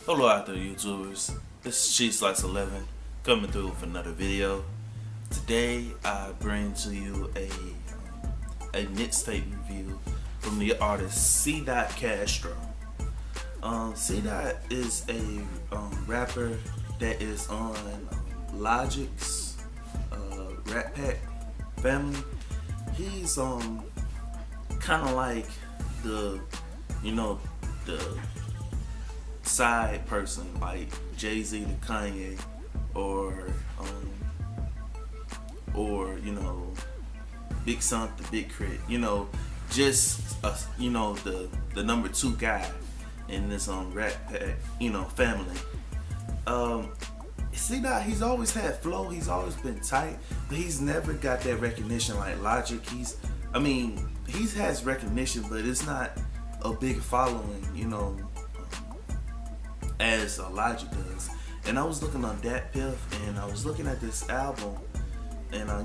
Hello out there YouTubers, this is Cheese Slice 11 coming through with another video. Today I bring to you a mixtape review from the artist C.Dot Castro. C.Dot is a rapper that is on Logic's Rat Pack family. He's kind of like the the side person like Jay-Z to Kanye, or Big Son to Big Crit, just the number two guy in this Rat Pack family. See that he's always had flow, he's always been tight, but he's never got that recognition like Logic. He has recognition, but it's not a big following, as Logic does. And I was looking on Dat Piff, and I was looking at this album, and I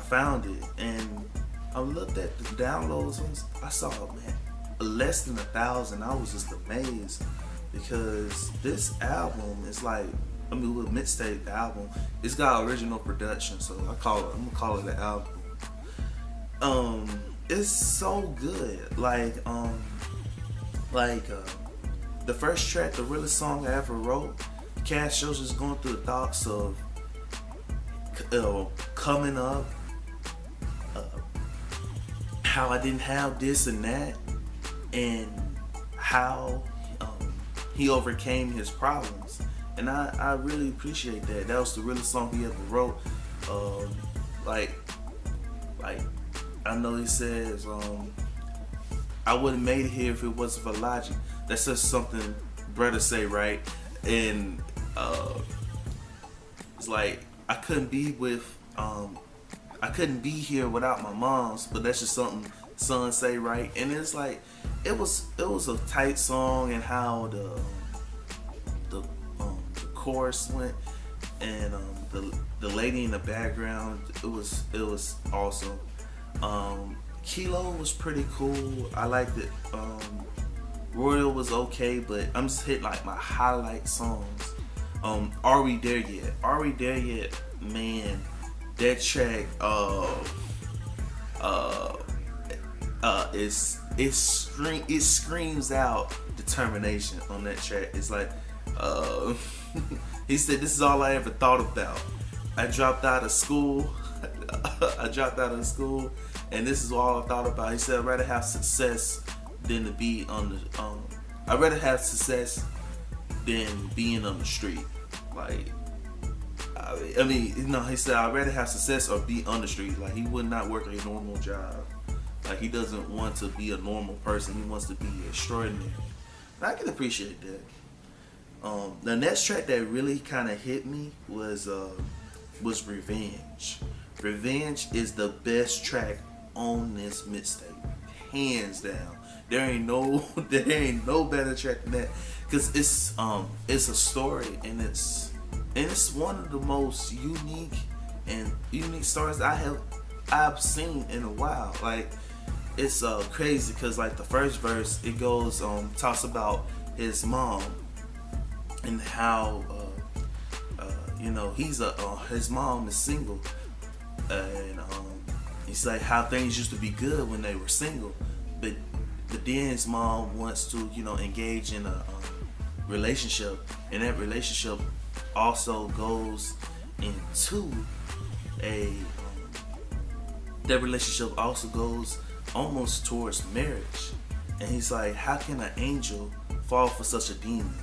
found it, and I looked at the downloads, and I saw, man, less than 1,000. I was just amazed, because this album is like, with Mixtape album, it's got original production, so I'm gonna call it an album. It's so good. The first track, the realest song I ever wrote, Castro's just going through the thoughts of coming up, how I didn't have this and that, and how he overcame his problems. And I really appreciate that. That was the realest song he ever wrote. I know he says, I wouldn't made it here if it wasn't for Logic. That's just something brothers say, right? And it's like I couldn't be here without my moms, but that's just something sons say, right? And it's like it was a tight song, and how the chorus went, and the lady in the background, it was awesome. Kilo was pretty cool. I liked it. Royal was okay, but I'm just hitting like my highlight songs. Are We There Yet? Are We There Yet? Man, that track it screams out determination on that track. It's like he said, "This is all I ever thought about. I dropped out of school. And this is all I thought about." He said, "I'd rather have success than to be on the I'd rather have success than being on the street." Like, he said, "I'd rather have success or be on the street." Like, he would not work a normal job. Like, he doesn't want to be a normal person. He wants to be extraordinary. And I can appreciate that. The next track that really kind of hit me was Revenge. Revenge is the best track on this mixtape, hands down. There ain't no better track than that, because it's a story, and it's one of the most unique stories I've seen in a while. Like, it's crazy, because like the first verse, it goes talks about his mom, and how his mom is single, and it's like how things used to be good when they were single, but then his mom wants to engage in a relationship, and that relationship also goes into almost towards marriage. And he's like, how can an angel fall for such a demon?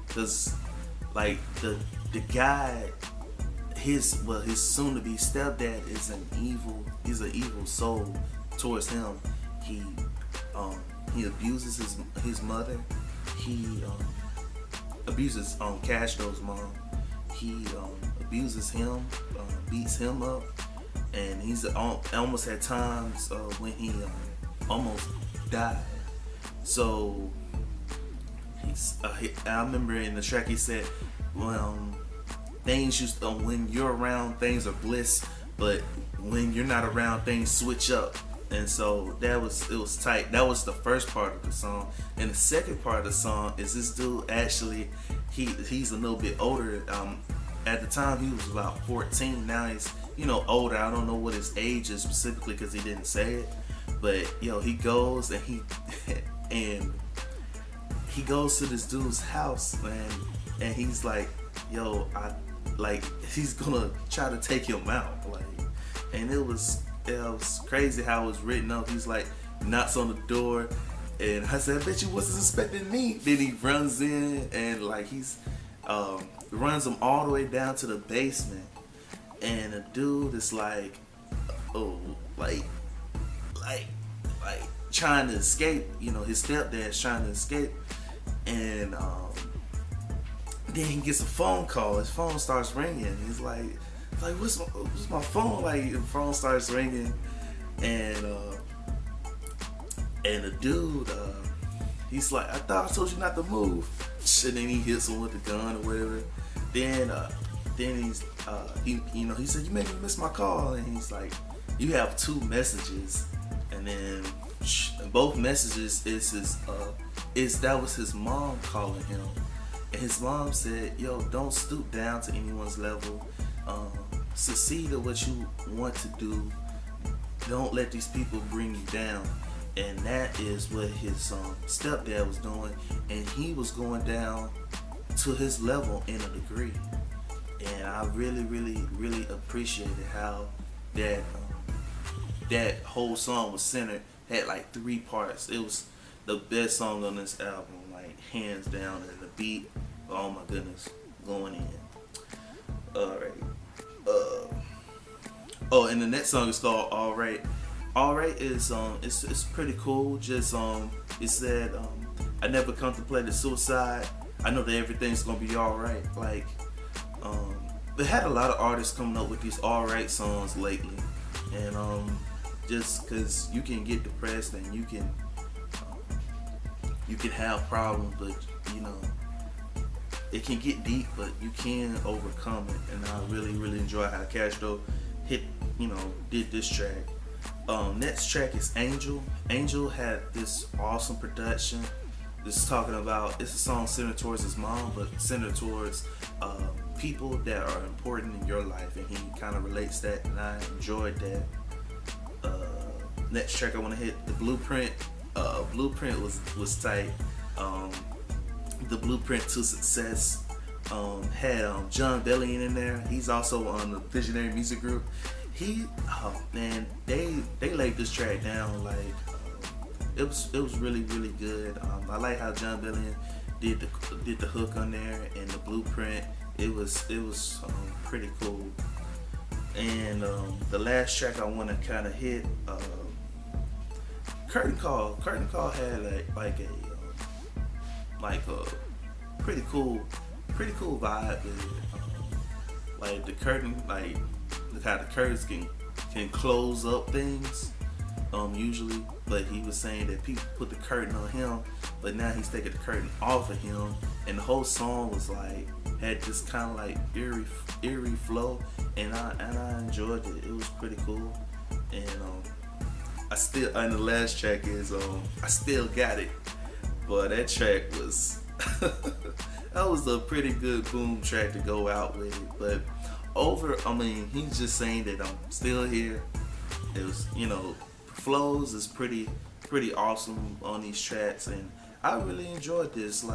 Because like the guy, his soon-to-be stepdad is he's an evil soul towards him. He abuses his mother. He abuses Castro's mom. He abuses him, beats him up, and he's almost had times when he almost died. So I remember in the track he said, when you're around, things are bliss, but when you're not around, things switch up. And so it was tight. That was the first part of the song. And the second part of the song is this dude actually he's a little bit older. At the time he was about 14. Now he's older. I don't know what his age is specifically because he didn't say it. But he goes and he goes to this dude's house, and he's like, he's gonna try to take him out, and it was crazy how it was written up. He's like, knocks on the door, and I said, I bet you wasn't expecting me. Then he runs in and he's runs him all the way down to the basement, and the dude is like, trying to escape. His stepdad's trying to escape, and then he gets a phone call. His phone starts ringing. He's like, what's my phone? The phone starts ringing, and the dude, he's like, I thought I told you not to move. And then he hits him with the gun or whatever. Then he's he said, you made me miss my call. And he's like, you have 2 messages, and then both messages that was his mom calling him. And his mom said, don't stoop down to anyone's level. Succeed at what you want to do. Don't let these people bring you down. And that is what his stepdad was doing. And he was going down to his level in a degree. And I really, really, really appreciated how that whole song was centered. Had 3 parts. It was the best song on this album, hands down. And the beat, oh my goodness, going in. Alright. And the next song is called Alright. Alright is it's pretty cool. Just it said I never contemplated suicide. I know that everything's gonna be alright. They had a lot of artists coming up with these alright songs lately, and just because you can get depressed and you can have problems, but it can get deep, but you can overcome it. And I really, really enjoy how Castro did this track. Next track is Angel. Angel had this awesome production. This is talking about, it's a song centered towards his mom, but centered towards people that are important in your life, and he kind of relates that, and I enjoyed that. Next track I want to hit, the Blueprint. Blueprint was tight. The Blueprint to Success had John Bellion in there. He's also on the Visionary Music Group. They laid this track down. It was really, really good. I like how John Bellion did the hook on there, and the Blueprint. It was pretty cool. And the last track I want to kind of hit, Curtain Call. Curtain Call had a pretty cool vibe. The curtain, look how the curtains can close up things usually, but he was saying that people put the curtain on him, but now he's taking the curtain off of him, and the whole song was had this kind of eerie flow, and I enjoyed it. It was pretty cool. And and the last track is I Still Got It. But that track was that was a pretty good boom track to go out with it. But he's just saying that I'm still here. It was, flows is pretty awesome on these tracks, and I really enjoyed this.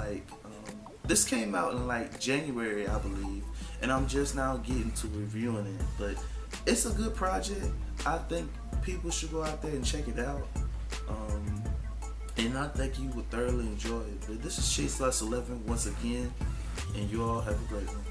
This came out in January, I believe, and I'm just now getting to reviewing it. But it's a good project. I think people should go out there and check it out. And I think you would thoroughly enjoy it. But this is C.Dot 11 once again, and you all have a great one.